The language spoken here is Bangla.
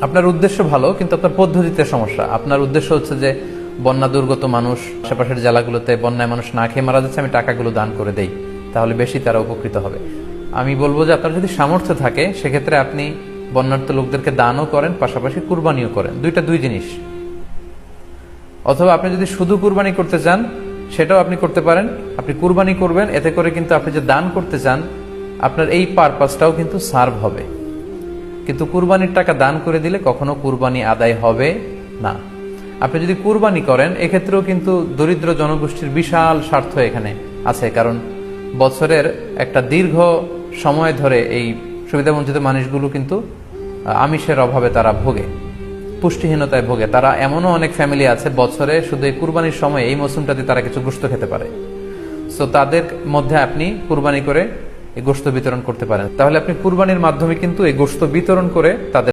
আপনার উদ্দেশ্য ভালো, কিন্তু আপনার পদ্ধতিতে সমস্যা। আপনার উদ্দেশ্য হচ্ছে যে বন্যা দুর্গত মানুষ, আশেপাশের জেলাগুলোতে বন্যায় মানুষ না খেয়ে মারা যাচ্ছে, আমি টাকাগুলো দান করে দেই, তাহলে বেশি তারা উপকৃত হবে। আমি বলবো যে আপনার যদি সামর্থ্য থাকে, সেক্ষেত্রে আপনি বন্যার্থ লোকদেরকে দানও করেন, পাশাপাশি কুরবানিও করেন, দুই জিনিস। অথবা আপনি যদি শুধু কুরবানি করতে চান, সেটাও আপনি করতে পারেন। আপনি কুরবানি করবেন, এতে করে কিন্তু আপনি যে দান করতে চান, আপনার এই পারপাসটাও কিন্তু সার্ভ হবে। কিন্তু কুরবানির টাকা দান করে দিলে কখনো কুরবানি আদায় হবে না। আপনি যদি কুরবানি করেন, এক্ষেত্রেও কিন্তু দরিদ্র জনগোষ্ঠীর বিশাল স্বার্থ এখানে আছে, কারণ বছরের একটা দীর্ঘ সময় ধরে এই সুবিধাবঞ্চিত মানুষগুলো কিন্তু আমিষের অভাবে তারা ভোগে, পুষ্টিহীনতায় ভোগে। তারা এমনও অনেক ফ্যামিলি আছে বছরে শুধু এই কুরবানির সময়, এই মৌসুমটাতে তারা কিছু গোশত খেতে পারে। সো তাদের মধ্যে আপনি কুরবানি করে এই গোশত বিতরণ করতে পারেন। তাহলে আপনি কুরবানির মাধ্যমে কিন্তু এই গোশত বিতরণ করে তাদের